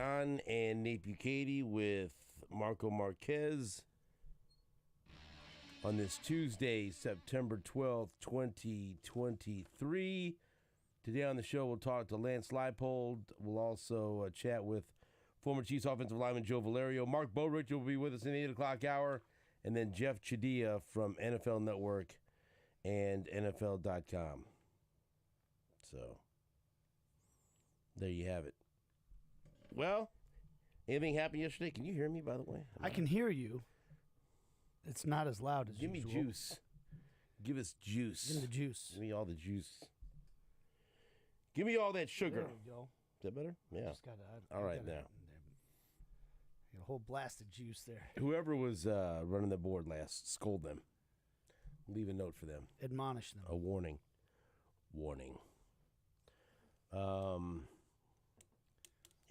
John and Nate Bukaty with Marco Marquez on this Tuesday, September 12th, 2023. Today on the show, we'll talk to Lance Leipold. We'll also chat with former Chiefs offensive lineman Joe Valerio. Mark Bowrich will be with us in the 8 o'clock hour. And then Jeff Chadilla from NFL Network and NFL.com. So, there you have it. Well, anything happened yesterday? Can you hear me, by the way? I can hear you. It's not as loud as usual. Give me juice. Give us juice. Give me the juice. Give me all the juice. Give me all that sugar. There we go. Is that better? Yeah. All right, now. A whole blast of juice there. Whoever was running the board last, scold them. Leave a note for them. Admonish them. A warning. Warning.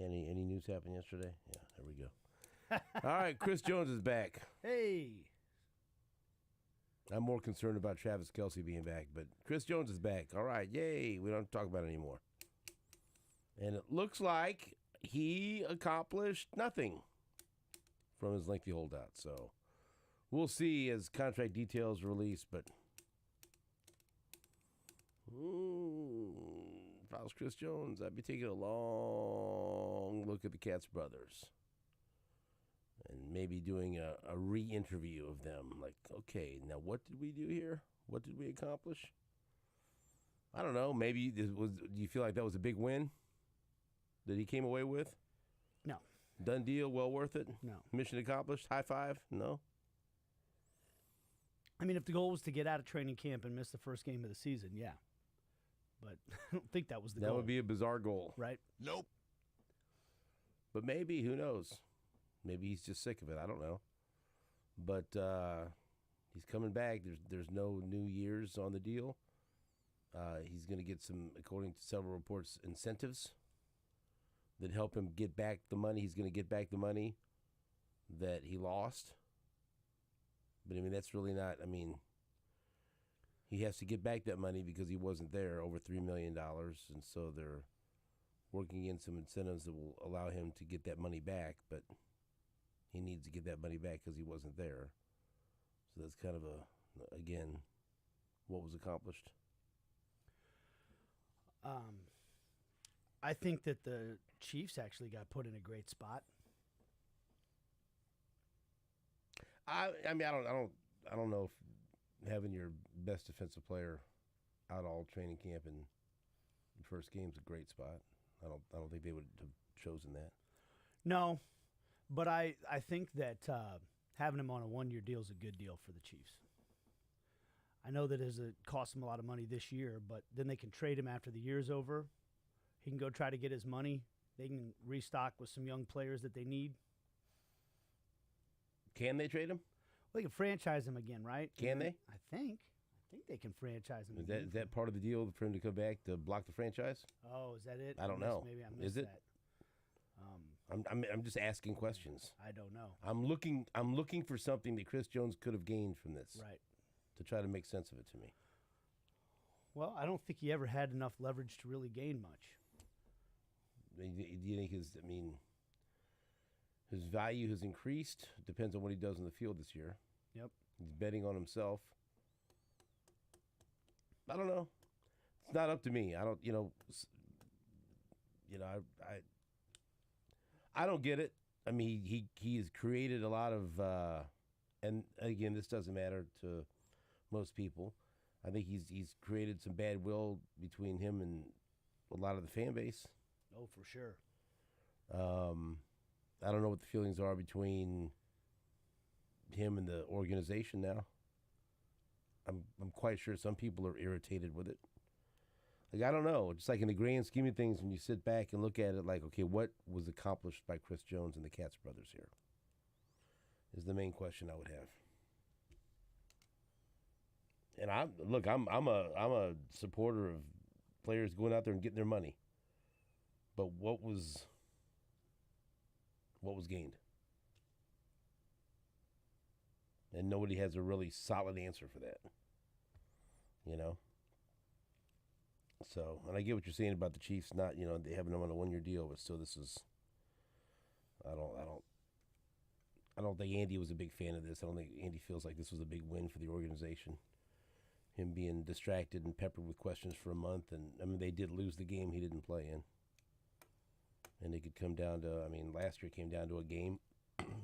Any news happened yesterday? Yeah, there we go. All right, Chris Jones is back. Hey. I'm more concerned about Travis Kelce being back, but Chris Jones is back. All right, yay. We don't have to talk about it anymore. And it looks like he accomplished nothing from his lengthy holdout. So we'll see as contract details release, but if I was Chris Jones, I'd be taking a long look at the Katz brothers and maybe doing a re-interview of them. Like, okay, now what did we do here? What did we accomplish? I don't know. Maybe do you feel like that was a big win that he came away with? No. Done deal, well worth it? No. Mission accomplished, high five? No? I mean, if the goal was to get out of training camp and miss the first game of the season, yeah. But I don't think that was the goal. That would be a bizarre goal. Right? Nope. But maybe, who knows? Maybe he's just sick of it. I don't know. But he's coming back. There's no New Year's on the deal. He's going to get some, according to several reports, incentives that help him get back the money. He's going to get back the money that he lost. But, I mean, that's really not, I mean, he has to get back that money because he wasn't there, over $3 million. And so they're working in some incentives that will allow him to get that money back. But he needs to get that money back because he wasn't there. So that's kind of again, what was accomplished. I think that the Chiefs actually got put in a great spot. I mean, I don't know if having your best defensive player out all training camp and the first game's a great spot. I don't think they would have chosen that. No, but I think that having him on a one-year deal is a good deal for the Chiefs. I know that it cost him a lot of money this year, but then they can trade him after the year's over. He can go try to get his money. They can restock with some young players that they need. Can they trade him? Well, they can franchise him again, right? Can they? I think they can franchise him again. Is that part of the deal for him to come back to block the franchise? Oh, is that it? I don't know. Maybe I missed that. I'm just asking questions. I don't know. I'm looking for something that Chris Jones could have gained from this. Right. To try to make sense of it to me. Well, I don't think he ever had enough leverage to really gain much. Do you think his value has increased? Depends on what he does in the field this year. Yep. He's betting on himself. I don't know. It's not up to me. I don't, I don't get it. I mean, he has created a lot of, and again, this doesn't matter to most people. I think he's created some bad will between him and a lot of the fan base. Oh, for sure. I don't know what the feelings are between him and the organization now. I'm quite sure some people are irritated with it. Like, I don't know. Just like in the grand scheme of things, when you sit back and look at it, like, okay, what was accomplished by Chris Jones and the Katz brothers here? Is the main question I would have. And I'm a supporter of players going out there and getting their money. But what was gained? And nobody has a really solid answer for that. You know? So, and I get what you're saying about the Chiefs not, they having them on a one-year deal, but still this is don't think Andy was a big fan of this. I don't think Andy feels like this was a big win for the organization. Him being distracted and peppered with questions for a month. And, I mean, they did lose the game he didn't play in. And it could come down to, I mean, last year it came down to a game.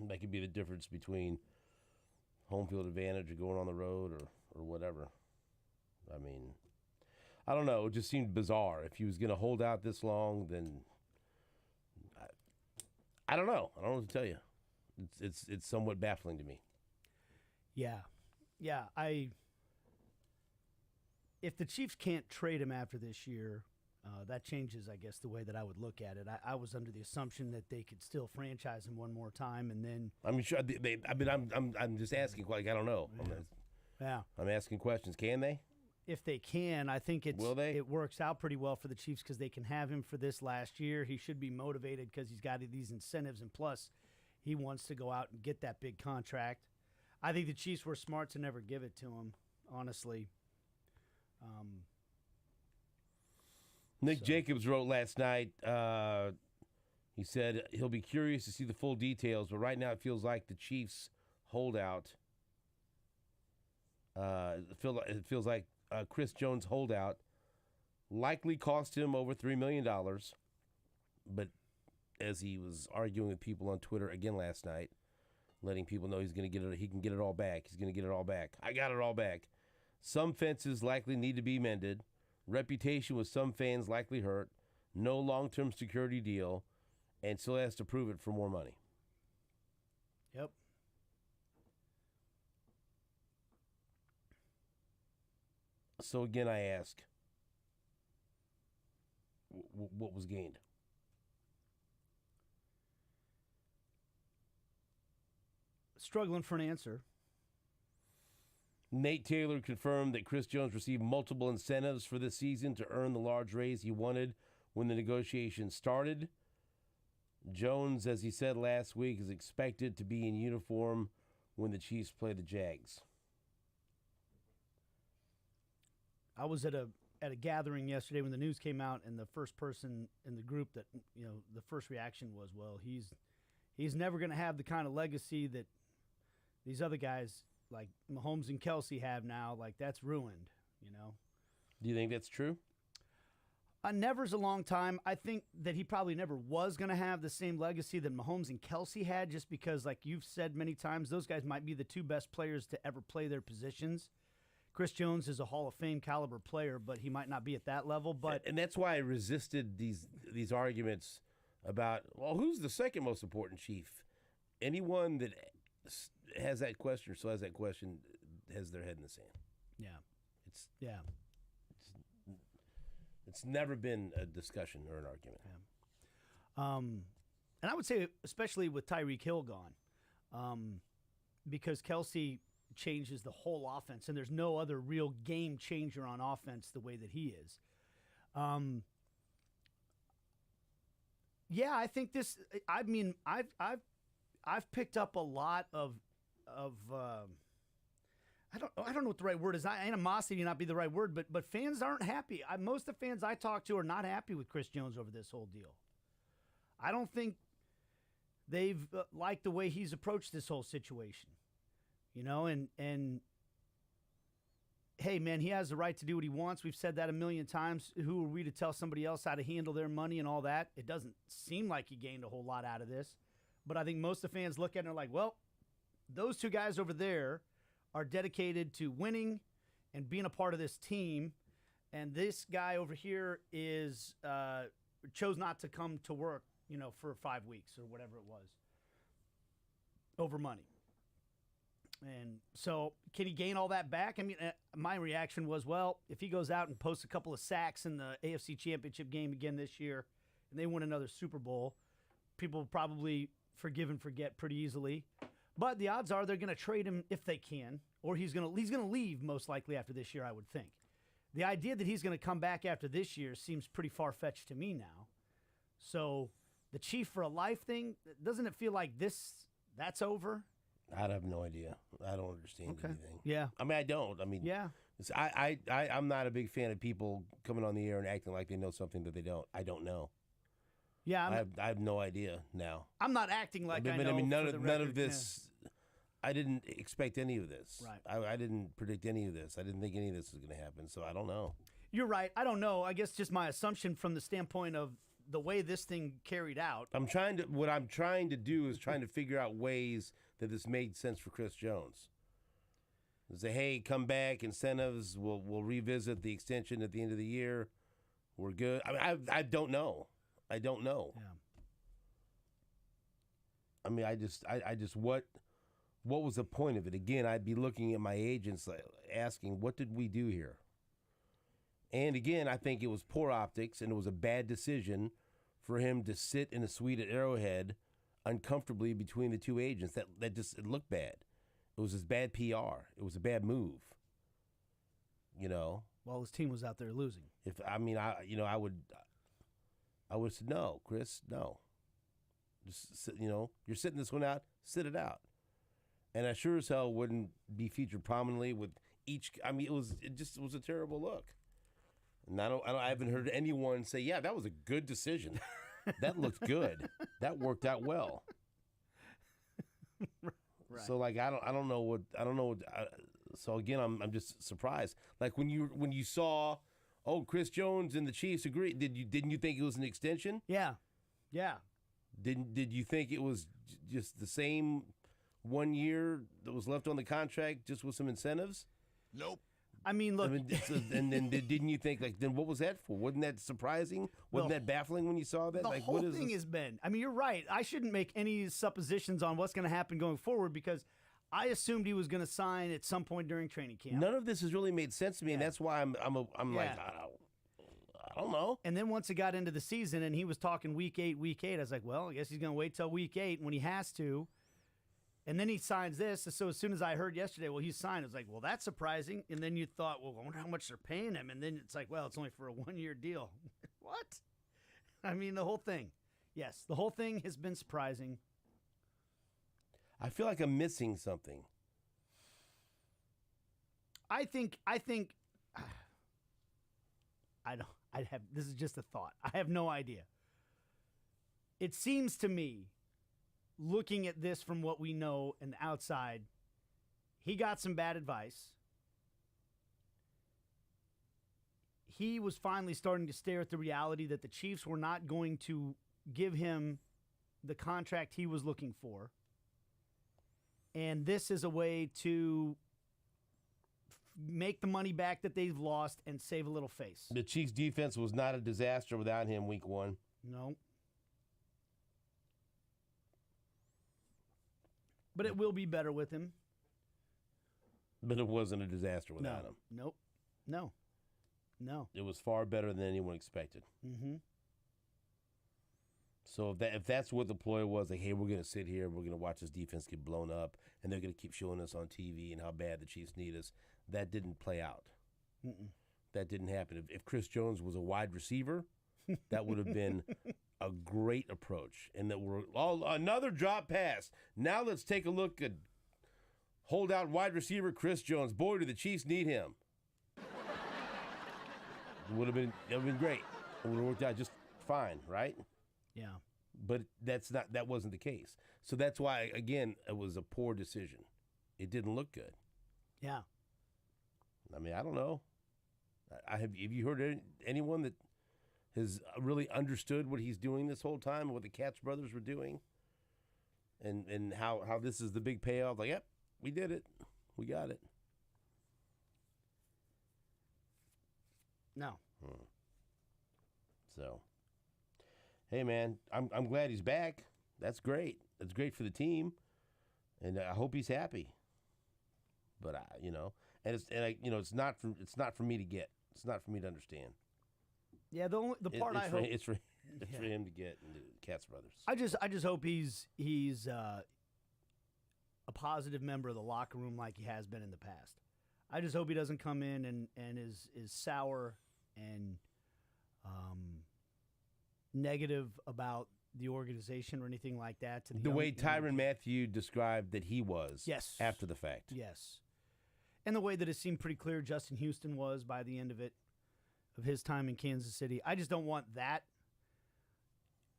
That could be the difference between home field advantage or going on the road or whatever. I mean, I don't know. It just seemed bizarre. If he was going to hold out this long, then I don't know. I don't know what to tell you. It's somewhat baffling to me. Yeah. If the Chiefs can't trade him after this year, that changes, I guess, the way that I would look at it. I was under the assumption that they could still franchise him one more time, and then. I mean, sure. I'm just asking. Like, I don't know. Yeah. I'm asking questions. Can they? If they can, I think Will they? It works out pretty well for the Chiefs because they can have him for this last year. He should be motivated because he's got these incentives, and plus, he wants to go out and get that big contract. I think the Chiefs were smart to never give it to him, honestly. Nick Jacobs wrote last night, he said he'll be curious to see the full details, but right now it feels like the Chiefs holdout. It feels like Chris Jones' holdout likely cost him over $3 million. But as he was arguing with people on Twitter again last night, letting people know he's going to get it, he can get it all back. He's going to get it all back. I got it all back. Some fences likely need to be mended. Reputation with some fans likely hurt. No long-term security deal, and still has to prove it for more money. Yep. So again, I ask, what was gained? Struggling for an answer. Nate Taylor confirmed that Chris Jones received multiple incentives for this season to earn the large raise he wanted when the negotiations started. Jones, as he said last week, is expected to be in uniform when the Chiefs play the Jags. I was at a gathering yesterday when the news came out, and the first person in the group that, the first reaction was, well, he's never going to have the kind of legacy that these other guys like Mahomes and Kelsey have now. Like, that's ruined, Do you think that's true? Never's a long time. I think that he probably never was going to have the same legacy that Mahomes and Kelsey had, just because, like you've said many times, those guys might be the two best players to ever play their positions. Chris Jones is a Hall of Fame caliber player, but he might not be at that level. But and that's why I resisted these arguments about, well, who's the second most important Chief? Anyone that has that question or still has that question has their head in the sand. Yeah. It's never been a discussion or an argument. Yeah. And I would say, especially with Tyreek Hill gone, because Kelsey changes the whole offense, and there's no other real game changer on offense the way that he is. Yeah, I think this. I mean, I've picked up a lot of I don't know what the right word is. Animosity may not be the right word, but fans aren't happy. Most of the fans I talk to are not happy with Chris Jones over this whole deal. I don't think they've liked the way he's approached this whole situation. And hey, man, he has the right to do what he wants. We've said that a million times. Who are we to tell somebody else how to handle their money and all that? It doesn't seem like he gained a whole lot out of this. But I think most of the fans look at it and are like, well, those two guys over there are dedicated to winning and being a part of this team. And this guy over here is chose not to come to work, for 5 weeks or whatever it was over money. And so can he gain all that back? I mean, my reaction was, well, if he goes out and posts a couple of sacks in the AFC Championship game again this year and they win another Super Bowl, people will probably forgive and forget pretty easily. But the odds are they're going to trade him if they can, or he's going to leave most likely after this year, I would think. The idea that he's going to come back after this year seems pretty far-fetched to me now. So the Chief for a life thing, doesn't it feel like that's over? I have no idea. I don't understand anything. Yeah. I mean, I don't. I mean, yeah. I'm not a big fan of people coming on the air and acting like they know something that they don't. I don't know. Yeah. I have no idea now. I'm not acting like I know. But I mean, none for the of record, this I didn't expect any of this. Right. I didn't predict any of this. I didn't think any of this was going to happen. So I don't know. You're right. I don't know. I guess just my assumption from the standpoint of the way this thing carried out. What I'm trying to do is trying to figure out ways that this made sense for Chris Jones. Say, hey, come back, incentives. We'll revisit the extension at the end of the year. We're good. I mean, I don't know. I don't know. Yeah. I mean, I just what was the point of it? Again, I'd be looking at my agents, asking, what did we do here? And again, I think it was poor optics, and it was a bad decision for him to sit in a suite at Arrowhead uncomfortably between the two agents. That just, it looked bad. It was just bad PR. It was a bad move. You know. Well, his team was out there losing. I would have said, no, Chris, no. Just sit, you're sitting this one out. Sit it out. And I sure as hell wouldn't be featured prominently with each. I mean, it was a terrible look. And I haven't heard anyone say, yeah, that was a good decision. That looked good. That worked out well. Right. So I don't know what. So again, I'm just surprised. Like when you saw, Chris Jones and the Chiefs agreed. Didn't you think it was an extension? Yeah. Did you think it was just the same 1 year that was left on the contract, just with some incentives? Nope. I mean, look. And then didn't you think, then what was that for? Wasn't that surprising? Wasn't that baffling when you saw that? The like, whole what is thing this? has been. I mean, you're right. I shouldn't make any suppositions on what's going to happen going forward because I assumed he was going to sign at some point during training camp. None of this has really made sense to me, and that's why I'm like, I don't know. And then once it got into the season and he was talking week 8, I was like, well, I guess he's going to wait till week 8 when he has to. And then he signs this. So as soon as I heard yesterday, well, he signed, I was like, well, that's surprising. And then you thought, well, I wonder how much they're paying him. And then it's like, well, it's only for a 1-year deal. What? I mean, the whole thing. Yes, the whole thing has been surprising. I feel like I'm missing something. I think this is just a thought. I have no idea. It seems to me, looking at this from what we know and the outside, he got some bad advice. He was finally starting to stare at the reality that the Chiefs were not going to give him the contract he was looking for. And this is a way to make the money back that they've lost and save a little face. The Chiefs' defense was not a disaster without him week 1. No. But it will be better with him. But it wasn't a disaster without him. Nope. No. It was far better than anyone expected. Mm-hmm. So if that's what the ploy was, like, hey, we're going to sit here, we're going to watch this defense get blown up, and they're going to keep showing us on TV and how bad the Chiefs need us, that didn't play out. Mm-mm. That didn't happen. If Chris Jones was a wide receiver, that would have been a great approach. And that we're another drop pass. Now let's take a look at holdout wide receiver Chris Jones. Boy, do the Chiefs need him. It would have been great. It would have worked out just fine, right? Yeah. But that wasn't the case. So that's why, again, it was a poor decision. It didn't look good. Yeah. I mean, I don't know. Have you heard anyone that has really understood what he's doing this whole time and what the Katz brothers were doing? And how this is the big payoff? Like, yep, we did it. We got it. No. So, hey, man, I'm glad he's back. That's great. That's great for the team, and I hope he's happy. But it's not for me to get. It's not for me to understand. Yeah, the part I hope it's for him to get, and the Katz brothers. I just hope he's a positive member of the locker room like he has been in the past. I just hope he doesn't come in and is sour and negative about the organization or anything like that. To the way Tyrann Mathieu described that he was. Yes. After the fact. Yes. And the way that it seemed pretty clear Justin Houston was by the end of his time in Kansas City. I just don't want that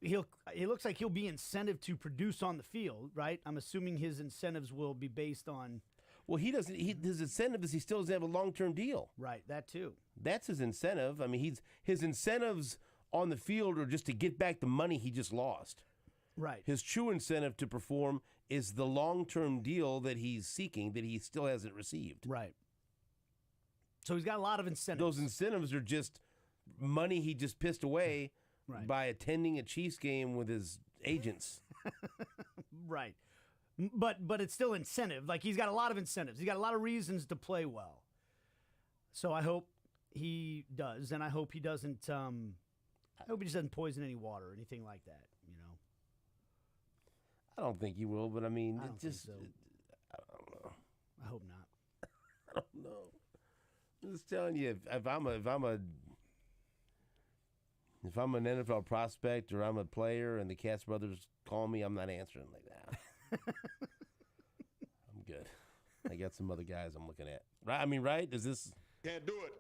it looks like he'll be incentive to produce on the field, right? I'm assuming his incentives will be based on. Well, he doesn't. His incentive is he still doesn't have a long-term deal. Right, that too. That's his incentive. I mean, his incentives on the field are just to get back the money he just lost. Right. His true incentive to perform is the long-term deal that he's seeking that he still hasn't received. Right. So he's got a lot of incentives. Those incentives are just money he just pissed away by attending a Chiefs game with his agents. Right. But it's still incentive. Like, he's got a lot of incentives. He's got a lot of reasons to play well. So I hope he does, and I hope he doesn't. I hope he just doesn't poison any water or anything like that. You know. I don't think he will, but I mean, I don't think so. I don't know. I hope not. I don't know. I'm just telling you, if I'm an NFL prospect or I'm a player and the Katz brothers call me, I'm not answering like that. I'm good. I got some other guys I'm looking at. Right? I mean, right? Is this? Can't do it.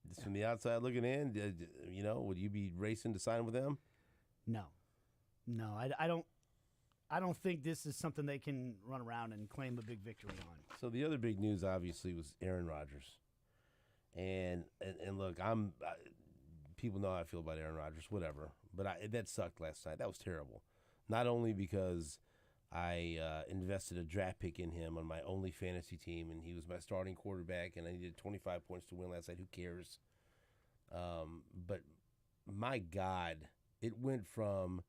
Just from the outside looking in, would you be racing to sign with them? No, I don't think this is something they can run around and claim a big victory on. So the other big news, obviously, was Aaron Rodgers. And look, people know how I feel about Aaron Rodgers, whatever. But that sucked last night. That was terrible. Not only because I invested a draft pick in him on my only fantasy team, and he was my starting quarterback, and I needed 25 points to win last night. Who cares? But my God, it went from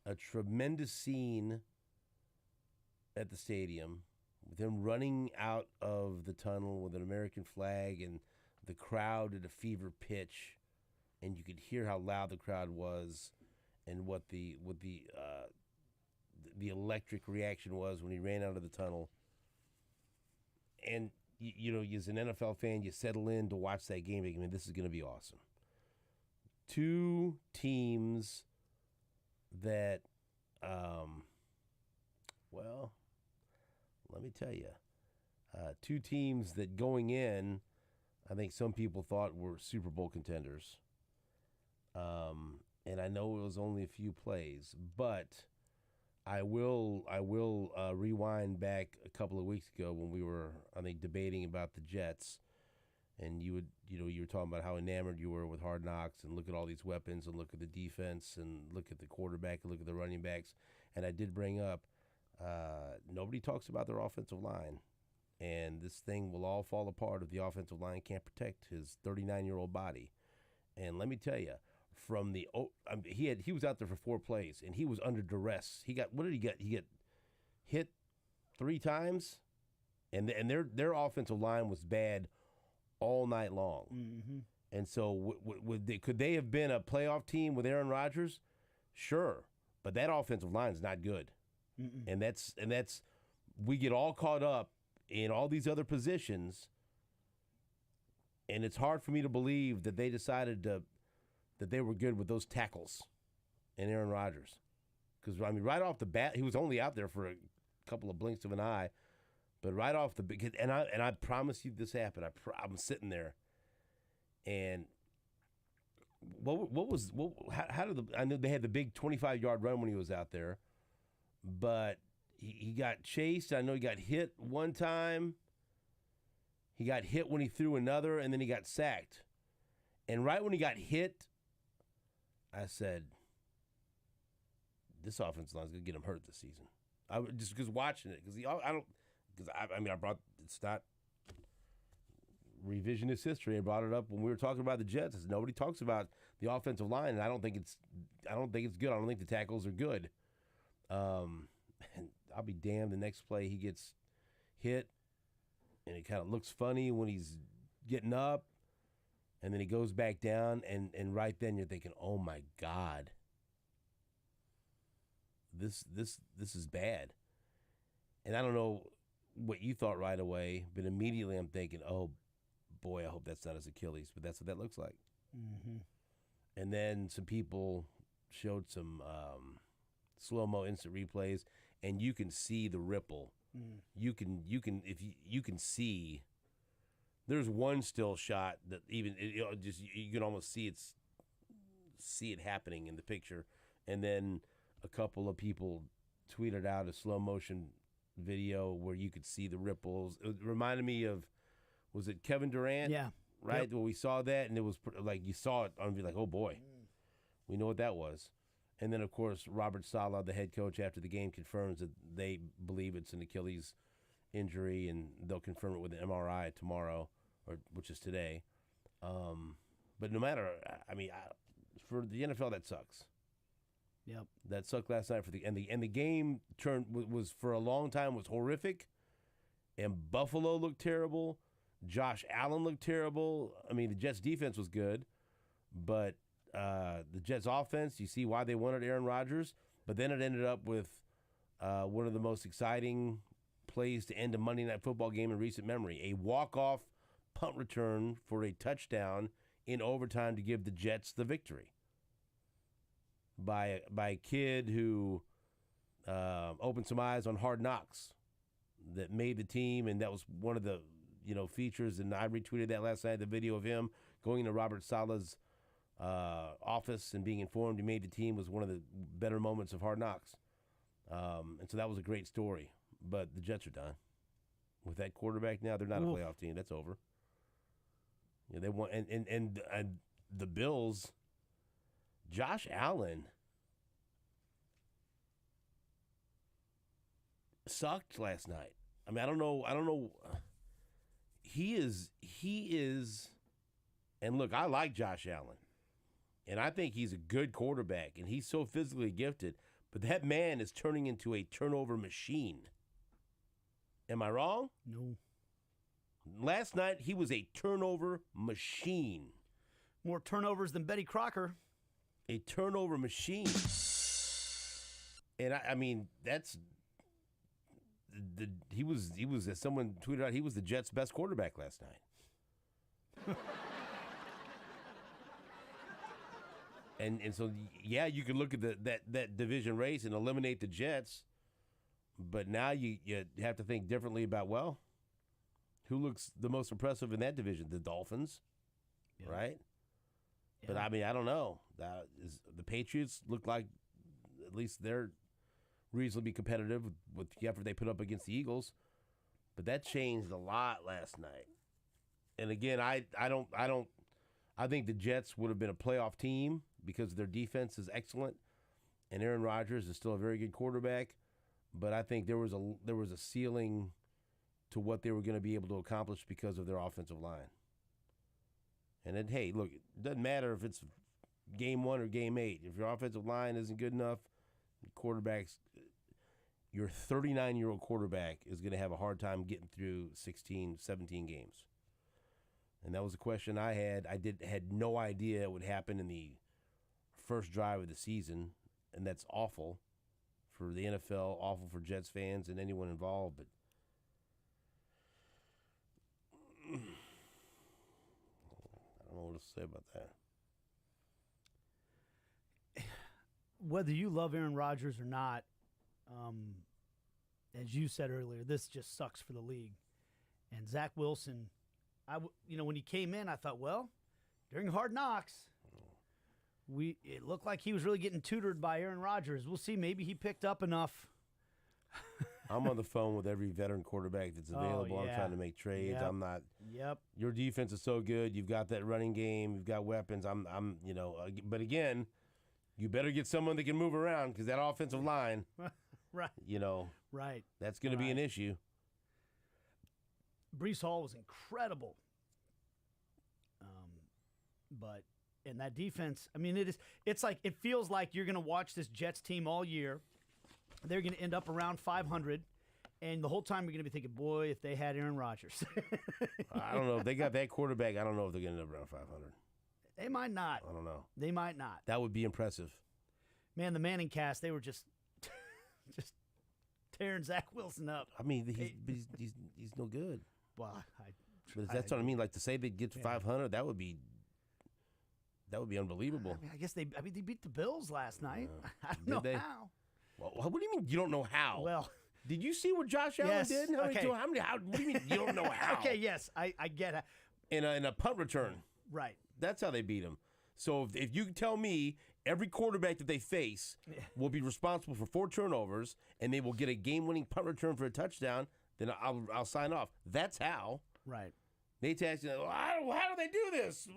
a tremendous scene at the stadium, with them running out of the tunnel with an American flag and the crowd at a fever pitch, and you could hear how loud the crowd was, and what the electric reaction was when he ran out of the tunnel. And as an NFL fan, you settle in to watch that game. I mean, this is going to be awesome. Two teams that, let me tell you, two teams that going in, I think some people thought were Super Bowl contenders. And I know it was only a few plays, but I will rewind back a couple of weeks ago when we were, I think, debating about the Jets, and you were talking about how enamored you were with Hard Knocks, and look at all these weapons, and look at the defense, and look at the quarterback, and look at the running backs. And I did bring up, nobody talks about their offensive line, and this thing will all fall apart if the offensive line can't protect his 39-year-old body. And let me tell you, he was out there for 4 plays, and he was under duress. What did he get? He got hit 3 times, and their offensive line was bad all night long. Mm-hmm. And so could they have been a playoff team with Aaron Rodgers? Sure, but that offensive line is not good. Mm-mm. And that's we get all caught up in all these other positions, and it's hard for me to believe that they decided that they were good with those tackles and Aaron Rodgers. Because, I mean, right off the bat, he was only out there for a couple of blinks of an eye. But right off the bat, and I promise you this happened. I'm sitting there, and how did I know they had the big 25-yard run when he was out there, but he got chased. I know he got hit one time. He got hit when he threw another, and then he got sacked. And right when he got hit, I said, this offensive line is going to get him hurt this season. I just because watching it, because it's not revisionist history. I brought it up when we were talking about the Jets. Nobody talks about the offensive line, and I don't think it's good. I don't think the tackles are good. And I'll be damned, the next play he gets hit, and it kind of looks funny when he's getting up, and then he goes back down, and right then you're thinking, oh my God, this is bad. And I don't know what you thought right away, but immediately I'm thinking, oh boy, I hope that's not his Achilles, but that's what that looks like. Mm-hmm. And then some people showed some slow-mo instant replays, and you can see the ripple. Mm. You can see There's one still shot that even just you can almost see it happening in the picture, and then a couple of people tweeted out a slow motion video where you could see the ripples. It reminded me of, was it Kevin Durant? Yeah. Right. Yep. Well, we saw that, and it was like you saw it and be like, oh boy, we know what that was. And then of course Robert Saleh, the head coach, after the game confirms that they believe it's an Achilles injury, and they'll confirm it with an MRI tomorrow, which is today. But no matter, for the NFL, that sucks. Yep. That sucked last night and the game was for a long time was horrific, and Buffalo looked terrible. Josh Allen looked terrible. I mean, the Jets defense was good, but the Jets offense, you see why they wanted Aaron Rodgers, but then it ended up with one of the most exciting plays to end a Monday Night Football game in recent memory. A walk-off punt return for a touchdown in overtime to give the Jets the victory by a kid who opened some eyes on Hard Knocks that made the team, and that was one of the features, and I retweeted that last night, the video of him going into Robert Saleh's office and being informed he made the team was one of the better moments of Hard Knocks. And so that was a great story. But the Jets are done. With that quarterback now, they're not a playoff team. That's over. They want and the Bills, Josh Allen sucked last night. I mean, I don't know. He is, and look, I like Josh Allen, and I think he's a good quarterback, and he's so physically gifted, but that man is turning into a turnover machine. Am I wrong? No. Last night, he was a turnover machine. More turnovers than Betty Crocker. A turnover machine. And I mean, that's he was as someone tweeted out, he was the Jets' best quarterback last night. and so yeah, you can look at that division race and eliminate the Jets, but now you have to think differently about, well, who looks the most impressive in that division? The Dolphins, right? Yeah. But I mean, I don't know. The Patriots look like at least they're reasonably competitive with the effort they put up against the Eagles, but that changed a lot last night. And again, I think the Jets would have been a playoff team because their defense is excellent, and Aaron Rodgers is still a very good quarterback. But I think there was a ceiling to what they were going to be able to accomplish because of their offensive line. And then, hey, look, it doesn't matter if it's game 1 or game 8. If your offensive line isn't good enough, your 39-year-old quarterback is going to have a hard time getting through 16, 17 games. And that was a question I had. I had no idea it would happen in the first drive of the season, and that's awful for the NFL, awful for Jets fans and anyone involved. But I don't know what to say about that. Whether you love Aaron Rodgers or not, as you said earlier, this just sucks for the league. And Zach Wilson, when he came in, I thought, well, during Hard Knocks, it looked like he was really getting tutored by Aaron Rodgers. We'll see. Maybe he picked up enough. I'm on the phone with every veteran quarterback that's available. Oh, yeah. I'm trying to make trades. Yep. I'm not. Yep. Your defense is so good. You've got that running game. You've got weapons. But again, you better get someone that can move around because that offensive line, right. Right. That's going to be an issue. Breece Hall was incredible. But in that defense, I mean, it's like, it feels like you're going to watch this Jets team all year. They're going to end up around 500, and the whole time you're going to be thinking, boy, if they had Aaron Rodgers. I don't know. If they got that quarterback, I don't know if they're going to end up around 500. They might not. I don't know. They might not. That would be impressive. Man, the Manning cast, they were just tearing Zach Wilson up. I mean, he's no good. Well, but that's what I mean. Like, to say they'd get to 500, that would be unbelievable. I guess they beat the Bills last night. I don't know how. Well, what do you mean you don't know how? Well, Did you see what Josh Allen Yes, did? okay. What do you mean you don't know how? Okay, yes, I get it. In a punt return. Right. That's how they beat him. So if you can tell me every quarterback that they face will be responsible for 4 turnovers and they will get a game-winning punt return for a touchdown, then I'll sign off. That's how. Right. Nate's asking, how do they do this?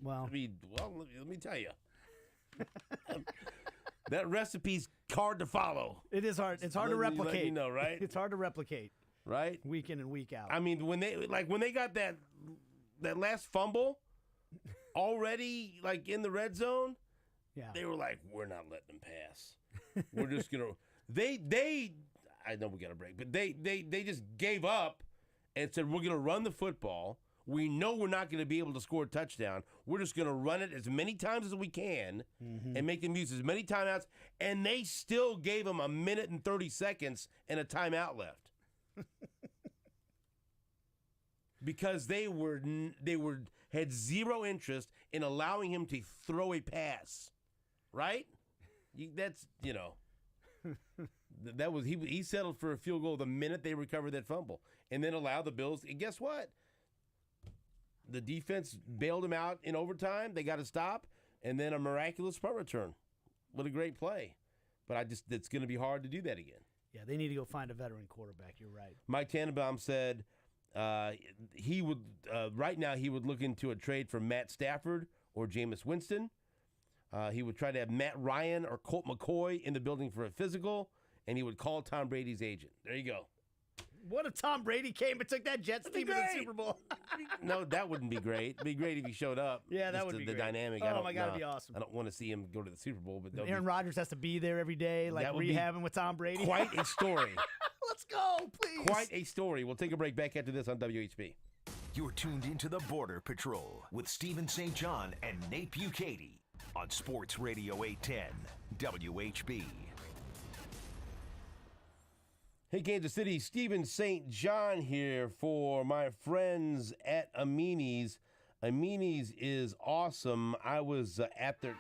Well, let me tell you. That recipe's hard to follow. it is hard. It's hard to Let replicate. you know, right? It's hard to replicate Right? week in and week out. I mean, when they got that last fumble already in the red zone, yeah. they were like, we're not letting them pass. We're just gonna. They. I know we got a break, but they just gave up and said we're gonna run the football. We know we're not going to be able to score a touchdown. We're just going to run it as many times as we can and make them use as many timeouts. And they still gave them 1 minute and 30 seconds and a timeout left. Because they had zero interest in allowing him to throw a pass. Right? That was he settled for a field goal the minute they recovered that fumble and then allowed the Bills. And guess what? The defense bailed him out in overtime. They got a stop, and then a miraculous punt return. What a great play. But it's going to be hard to do that again. Yeah, they need to go find a veteran quarterback. You're right. Mike Tannenbaum said he would right now he would look into a trade for Matt Stafford or Jameis Winston. He would try to have Matt Ryan or Colt McCoy in the building for a physical, and he would call Tom Brady's agent. There you go. What if Tom Brady came and took that Jets team to the Super Bowl? No, that wouldn't be great. It'd be great if he showed up. Yeah, that Just would be the great. dynamic. Oh, my God, it'd be awesome. I don't want to see him go to the Super Bowl, but Aaron Rodgers has to be there every day, That would be rehabbing with Tom Brady. quite a story. Let's go, please. Quite a story. We'll take a break back after this on WHB. You're tuned into the Border Patrol with Stephen St. John and Nate Bukaty on Sports Radio 810 WHB. Hey, Kansas City, Stephen St. John here for my friends at Amini's. Amini's is awesome. I was at their...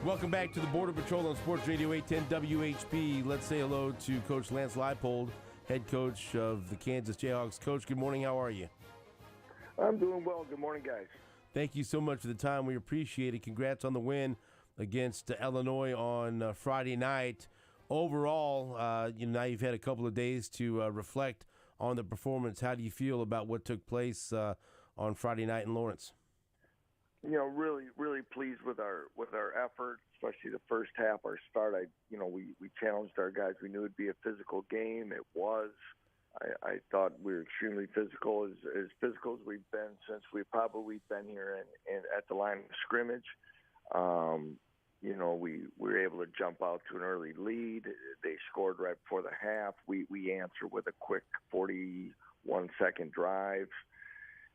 Welcome back to the Border Patrol on Sports Radio 810 WHB. Let's say hello to Coach Lance Leipold, head coach of the Kansas Jayhawks. Coach, good morning. How are you? I'm doing well. Good morning, guys. Thank you so much for the time. We appreciate it. Congrats on the win against Illinois on Friday night. Overall, now you've had a couple of days to reflect on the performance. How do you feel about what took place on Friday night in Lawrence? Really, really pleased with our effort, especially the first half. Our start, we challenged our guys. We knew it'd be a physical game. It was. I thought we were extremely physical, as physical as we've been since we've probably been here and at the line of scrimmage. We were able to jump out to an early lead. They scored right before the half. We answered with a quick 41-second drive.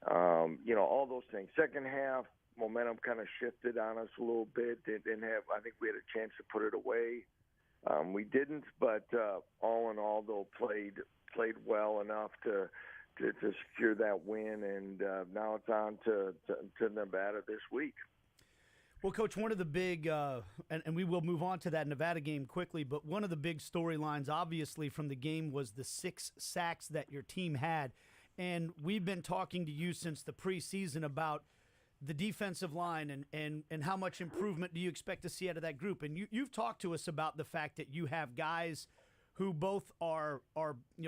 All those things. Second half, momentum kind of shifted on us a little bit. I think we had a chance to put it away. We didn't, but all in all, though, played well enough to secure that win, and now it's on to Nevada this week. Well, Coach, one of the big, and we will move on to that Nevada game quickly, but one of the big storylines, obviously, from the game was the 6 sacks that your team had. And we've been talking to you since the preseason about the defensive line and how much improvement do you expect to see out of that group. And you've talked to us about the fact that you have guys who both are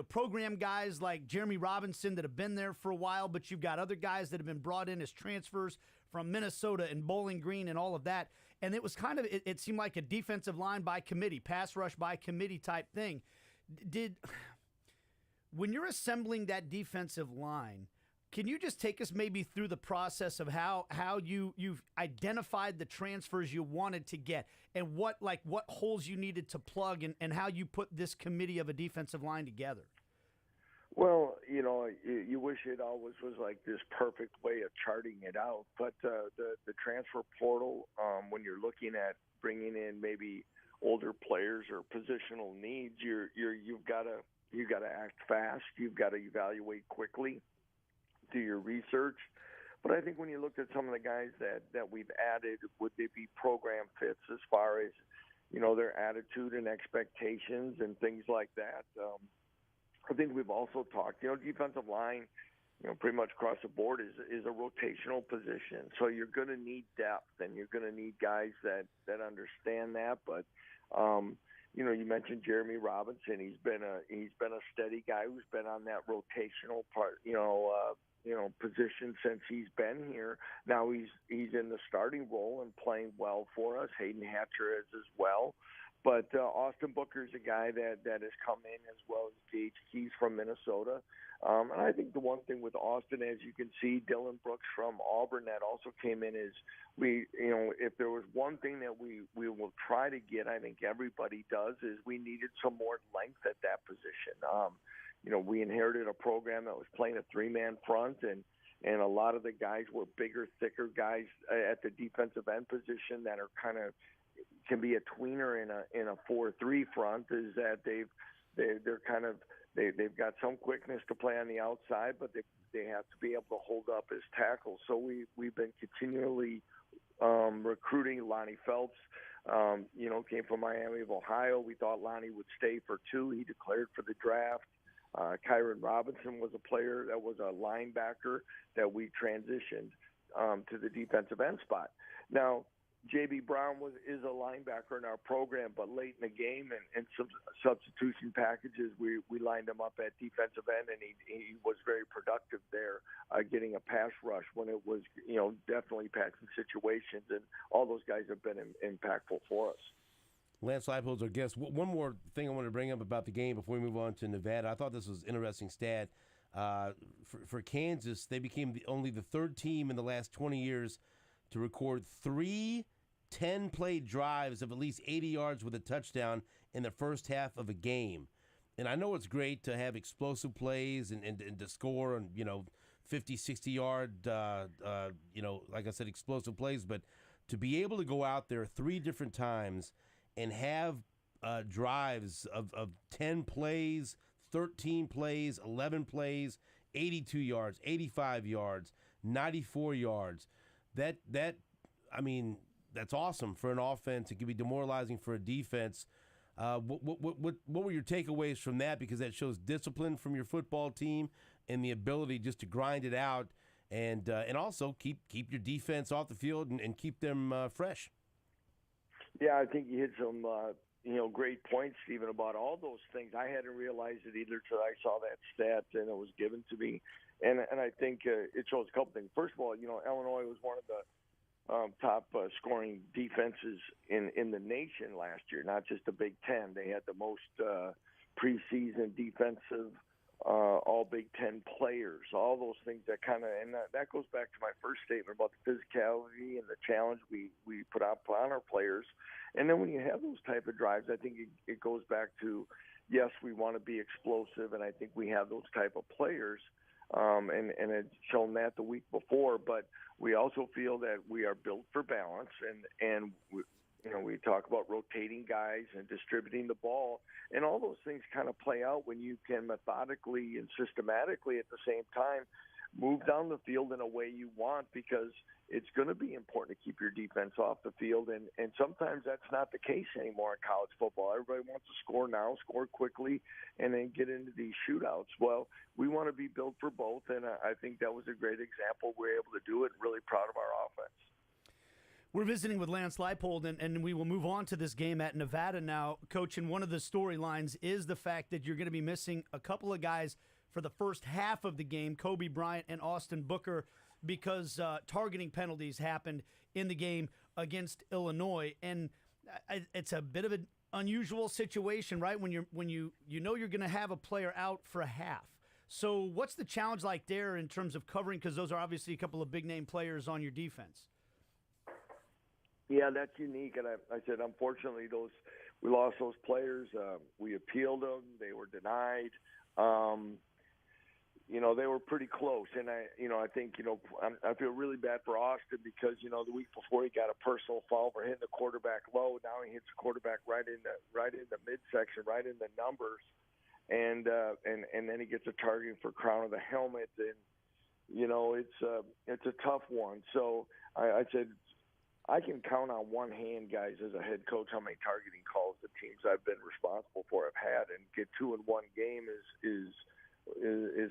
program guys like Jeremy Robinson that have been there for a while, but you've got other guys that have been brought in as transfers from Minnesota and Bowling Green and all of that. And it was kind of, it seemed like a defensive line by committee, pass rush by committee type thing. When you're assembling that defensive line, can you just take us maybe through the process of how you've identified the transfers you wanted to get and what holes you needed to plug and how you put this committee of a defensive line together? Well, you wish it always was like this perfect way of charting it out. But the transfer portal, when you're looking at bringing in maybe older players or positional needs, you've got to act fast. You've got to evaluate quickly, do your research. But I think when you look at some of the guys that we've added, would they be program fits as far as, their attitude and expectations and things like that? I think we've also talked, defensive line, pretty much across the board is a rotational position. So you're going to need depth, and you're going to need guys that understand that. But, you mentioned Jeremy Robinson. He's been a steady guy who's been on that rotational part, position since he's been here. Now he's in the starting role and playing well for us. Hayden Hatcher is as well. But Austin Booker is a guy that has come in, as well as Gage Keys from Minnesota. And I think the one thing with Austin, as you can see, Dylan Brooks from Auburn that also came in, is if there was one thing that we will try to get, I think everybody does, is we needed some more length at that position. We inherited a program that was playing a three-man front, and a lot of the guys were bigger, thicker guys at the defensive end position that are kind of can be a tweener in a 4-3 front. Is that they've got some quickness to play on the outside, but they have to be able to hold up as tackles. So we've been continually recruiting. Lonnie Phelps, came from Miami of Ohio. We thought Lonnie would stay for 2. He declared for the draft. Kyron Robinson was a player that was a linebacker that we transitioned to the defensive end spot. Now, J.B. Brown is a linebacker in our program, but late in the game and some substitution packages, we lined him up at defensive end, and he was very productive there, getting a pass rush when it was, definitely passing situations, and all those guys have been impactful for us. Lance Leipold's our guest. One more thing I want to bring up about the game before we move on to Nevada. I thought this was an interesting stat. For Kansas, they became only the third team in the last 20 years to record 3 10-play drives of at least 80 yards with a touchdown in the first half of a game. And I know it's great to have explosive plays and to score on, 50, 60-yard, like I said, explosive plays. But to be able to go out there 3 different times and have drives of 10 plays, 13 plays, 11 plays, 82 yards, 85 yards, 94 yards, that's awesome for an offense. It can be demoralizing for a defense. What were your takeaways from that? Because that shows discipline from your football team and the ability just to grind it out and also keep your defense off the field and keep them fresh. Yeah, I think you hit some great points, Stephen, about all those things. I hadn't realized it either till I saw that stat and it was given to me. And I think it shows a couple things. First of all, Illinois was one of the top scoring defenses in the nation last year, not just the Big Ten. They had the most preseason defensive all Big Ten players, all those things that that goes back to my first statement about the physicality and the challenge we put up on our players. And then when you have those type of drives, I think it goes back to, yes, we want to be explosive, and I think we have those type of players. And it's shown that the week before, but we also feel that we are built for balance, and we talk about rotating guys and distributing the ball, and all those things kind of play out when you can methodically and systematically at the same time move down the field in a way you want, because it's going to be important to keep your defense off the field, and sometimes that's not the case anymore in college football. Everybody wants to score now, score quickly, and then get into these shootouts. Well, we want to be built for both, and I think that was a great example. We're able to do it, really proud of our offense. We're visiting with Lance Leipold, and we will move on to this game at Nevada now. Coach, and one of the storylines is the fact that you're going to be missing a couple of guys for the first half of the game, Kobe Bryant and Austin Booker, because targeting penalties happened in the game against Illinois. And it's a bit of an unusual situation, right, when you know you're going to have a player out for a half. So what's the challenge like there in terms of covering, because those are obviously a couple of big-name players on your defense? Yeah, that's unique, and I said, unfortunately, we lost those players. We appealed them; they were denied. they were pretty close, and I think I feel really bad for Austin because the week before he got a personal foul for hitting the quarterback low. Now he hits the quarterback right in the midsection, right in the numbers, and then he gets a target for crown of the helmet, and it's a tough one. So I said I can count on one hand, guys, as a head coach, how many targeting calls the teams I've been responsible for have had, and get 2 in one game is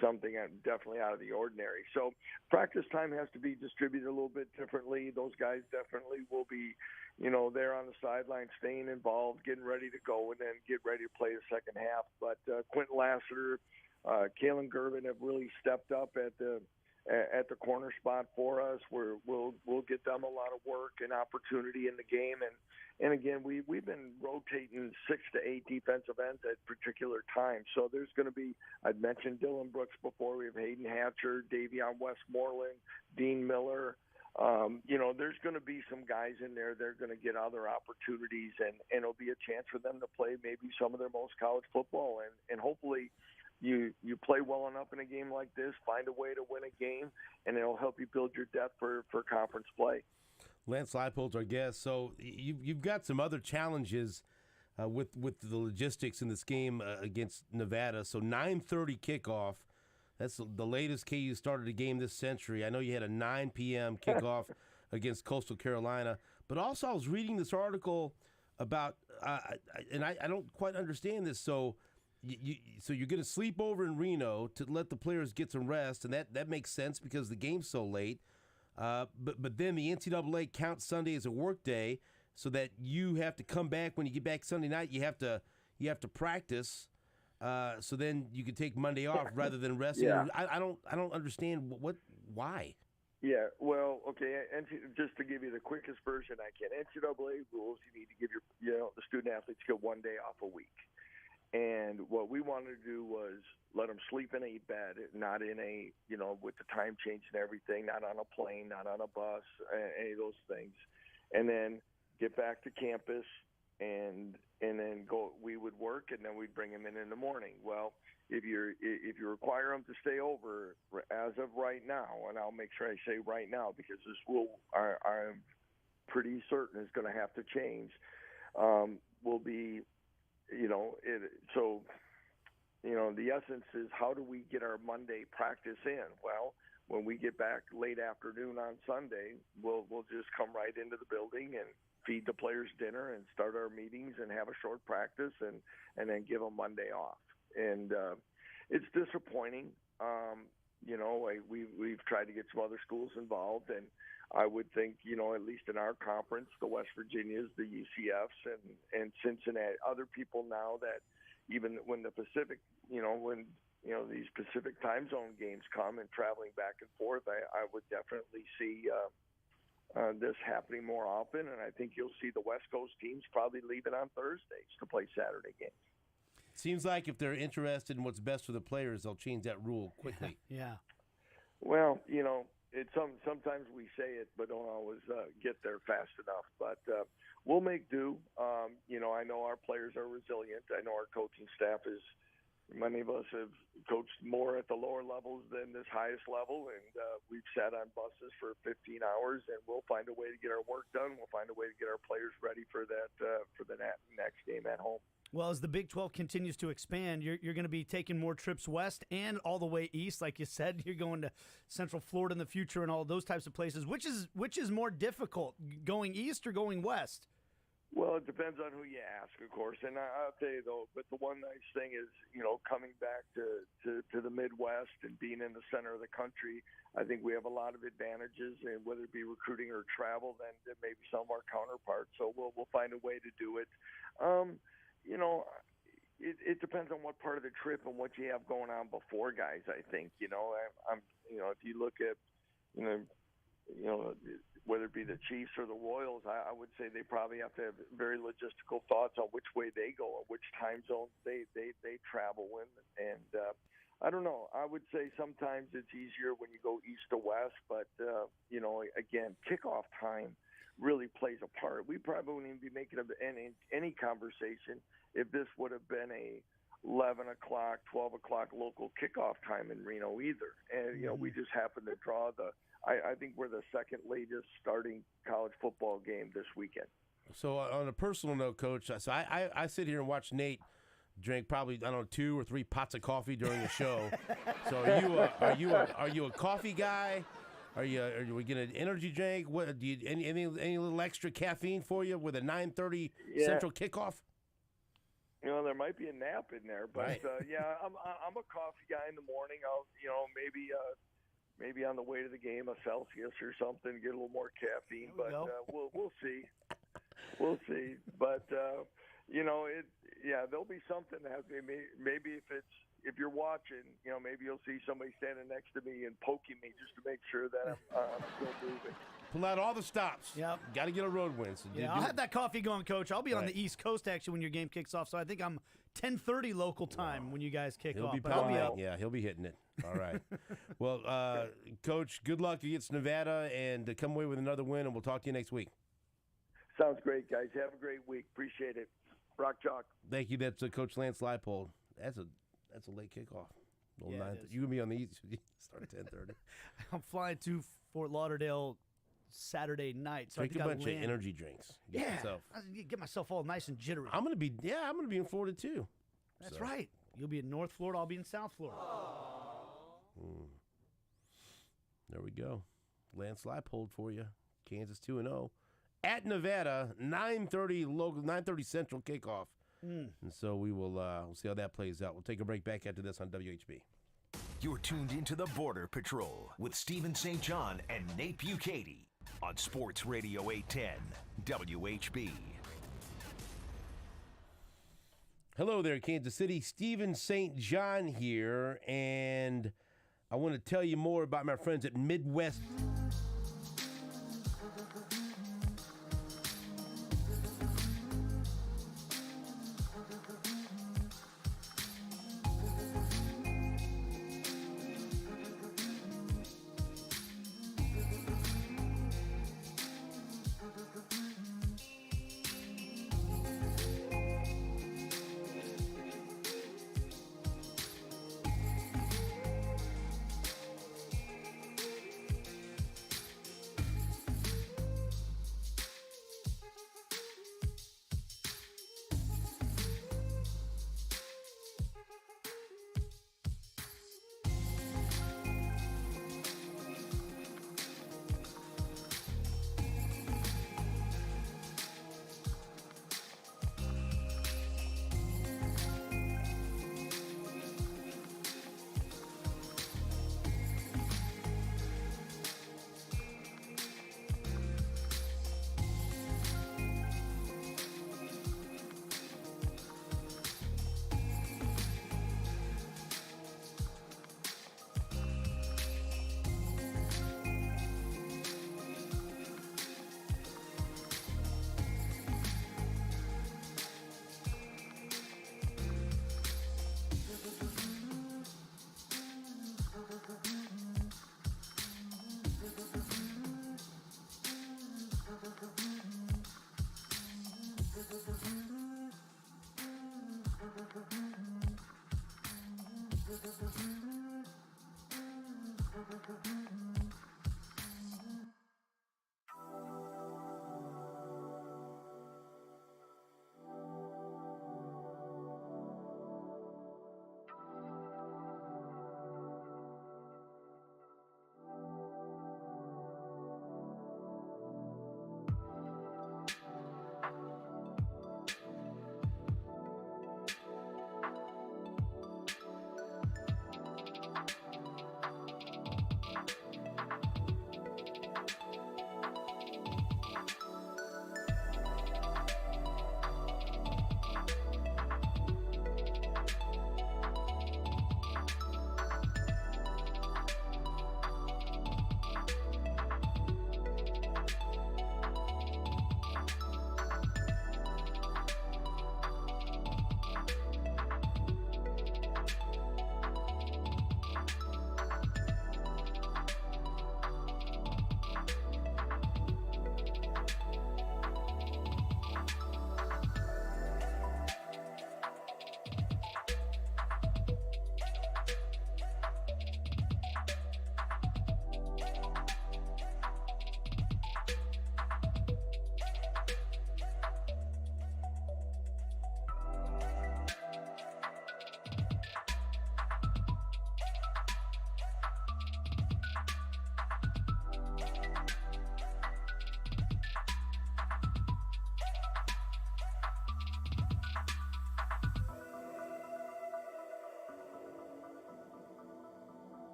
something definitely out of the ordinary. So practice time has to be distributed a little bit differently. Those guys definitely will be, there on the sideline, staying involved, getting ready to go, and then get ready to play the second half. But Quentin Lassiter, Kalen Gervin have really stepped up at the corner spot for us. We'll get them a lot of work and opportunity in the game, and again we've been rotating 6 to 8 defensive ends at particular times. So there's going to be, I'd mentioned Dylan Brooks before. We have Hayden Hatcher, Davion Westmoreland, Dean Miller. There's going to be some guys in there. They're going to get other opportunities, and it'll be a chance for them to play maybe some of their most college football, and hopefully. You play well enough in a game like this, find a way to win a game, and it'll help you build your depth for conference play. Lance Leipold's our guest. So you've got some other challenges with the logistics in this game against Nevada. So 9:30 kickoff. That's the latest KU started a game this century. I know you had a 9 p.m. kickoff against Coastal Carolina. But also I was reading this article about, and I don't quite understand this, so you're going to sleep over in Reno to let the players get some rest, and that makes sense because the game's so late. But then the NCAA counts Sunday as a work day, so that you have to come back when you get back Sunday night. You have to practice, so then you can take Monday off rather than resting. Yeah. I don't understand why. Yeah, well, okay, and just to give you the quickest version I can, NCAA rules, you need to give the student athletes get 1 day off a week. And what we wanted to do was let them sleep in a bed, not in a, with the time change and everything, not on a plane, not on a bus, any of those things. And then get back to campus and then go. We would work, and then we'd bring them in the morning. Well, if you require them to stay over, as of right now, and I'll make sure I say right now because this rule I'm pretty certain is going to have to change, will be. The essence is how do we get our Monday practice in? Well, when we get back late afternoon on Sunday, we'll just come right into the building and feed the players dinner and start our meetings and have a short practice and then give them Monday off. And it's disappointing. We've tried to get some other schools involved, and I would think, at least in our conference, the West Virginias, the UCFs, and Cincinnati, other people now that even when the Pacific, these Pacific time zone games come and traveling back and forth, I would definitely see this happening more often. And I think you'll see the West Coast teams probably leaving on Thursdays to play Saturday games. Seems like if they're interested in what's best for the players, they'll change that rule quickly. Yeah. Well, it's sometimes we say it, but don't always get there fast enough. But we'll make do. I know our players are resilient. I know our coaching staff is. Many of us have coached more at the lower levels than this highest level, and we've sat on buses for 15 hours, and we'll find a way to get our work done. We'll find a way to get our players ready for that for the next game at home. Well, as the Big 12 continues to expand, you're going to be taking more trips west and all the way east. Like you said, you're going to Central Florida in the future and all those types of places. Which is more difficult, going east or going west? Well, it depends on who you ask, of course. And I'll tell you, though, but the one nice thing is, coming back to the Midwest and being in the center of the country, I think we have a lot of advantages, and whether it be recruiting or travel, than maybe some of our counterparts. So we'll find a way to do it. It depends on what part of the trip and what you have going on before, guys. I think if you look at whether it be the Chiefs or the Royals, I would say they probably have to have very logistical thoughts on which way they go or which time zones they travel in. And I don't know. I would say sometimes it's easier when you go east to west, but again, kickoff time really plays a part. We probably wouldn't even be making any conversation if this would have been a 11 o'clock, 12 o'clock local kickoff time in Reno either. And, we just happen to draw I think we're the second latest starting college football game this weekend. So on a personal note, Coach, so I sit here and watch Nate drink probably, I don't know, 2 or 3 pots of coffee during the show. So are you a coffee guy? Are we getting an energy drink? What do you any little extra caffeine for you with a 9:30 Central kickoff? There might be a nap in there, but right. I'm a coffee guy in the morning. I'll maybe on the way to the game a Celsius or something, get a little more caffeine. But we'll see. We'll see. But there'll be something that has maybe if you're watching, maybe you'll see somebody standing next to me and poking me just to make sure that I'm still moving. Pull out all the stops. Yep. Got to get a road win. So I'll have that coffee going, Coach. I'll be on the East Coast actually when your game kicks off. So I think I'm 10:30 local time when you guys kick off. I'll be up. Yeah, he'll be hitting it. All right. Well, Coach, good luck against Nevada, and come away with another win, and we'll talk to you next week. Sounds great, guys. Have a great week. Appreciate it. Rock Chalk. Thank you. That's Coach Lance Leipold. That's a late kickoff. You gonna be on the East. Start at 10:30. I'm flying to Fort Lauderdale Saturday night. So drink a bunch of energy drinks. Get myself all nice and jittery. I'm gonna be in Florida too. That's right. You'll be in North Florida. I'll be in South Florida. There we go. Lance Leipold for you. Kansas 2-0 at Nevada. 9:30 local, 9:30 Central kickoff. And so we'll see how that plays out. We'll take a break back after this on WHB. You're tuned into the Border Patrol with Stephen St. John and Nate Bukaty on Sports Radio 810 WHB. Hello there, Kansas City. Stephen St. John here, and I want to tell you more about my friends at Midwest.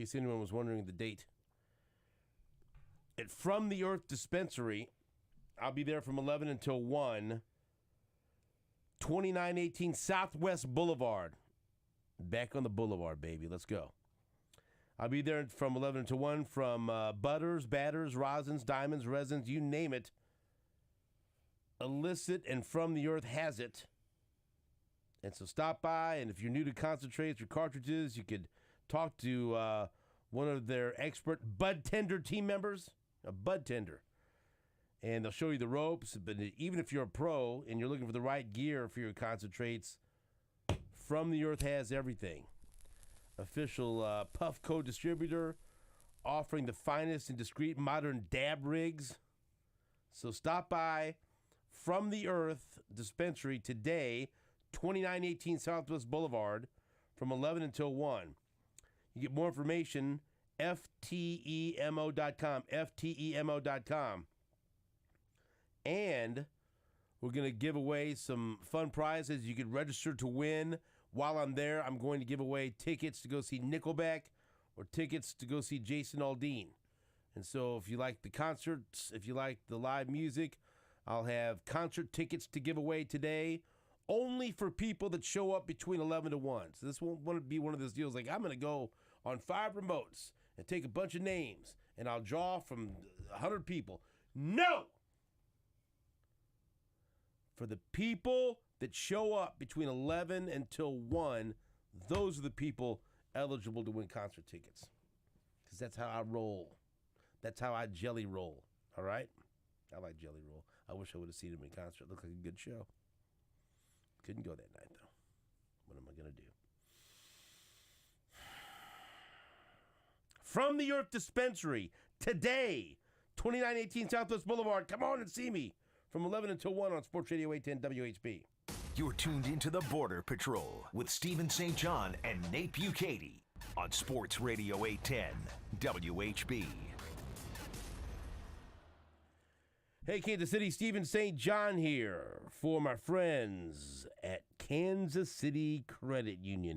case anyone was wondering the date. At From the Earth Dispensary, I'll be there from 11 until 1, 2918 Southwest Boulevard. Back on the boulevard, baby. Let's go. I'll be there from 11 until 1 from butters, batters, rosins, diamonds, resins, you name it. Illicit and From the Earth has it. And so stop by, and if you're new to concentrates or cartridges, you could talk to one of their expert bud tender team members, a bud tender. And they'll show you the ropes. But even if you're a pro and you're looking for the right gear for your concentrates, From the Earth has everything. Official Puffco distributor, offering the finest and discreet modern dab rigs. So stop by From the Earth Dispensary today, 2918 Southwest Boulevard, from 11 until 1. You get more information, ftemo.com, ftemo.com. And we're going to give away some fun prizes. You can register to win. While I'm there, I'm going to give away tickets to go see Nickelback or tickets to go see Jason Aldean. And so if you like the concerts, if you like the live music, I'll have concert tickets to give away today, only for people that show up between 11 to 1. So this won't want to be one of those deals like, I'm going to go on 5 remotes and take a bunch of names, and I'll draw from 100 people. No! For the people that show up between 11 until 1, those are the people eligible to win concert tickets. Because that's how I roll. That's how I jelly roll. All right? I like jelly roll. I wish I would have seen him in concert. It looked like a good show. Couldn't go that night, though. What am I going to do? From the Earth Dispensary, today, 2918 Southwest Boulevard. Come on and see me from 11 until 1 on Sports Radio 810 WHB. You're tuned into the Border Patrol with Stephen St. John and Nate Bukaty on Sports Radio 810 WHB. Hey, Kansas City, Stephen St. John here for my friends at Kansas City Credit Union.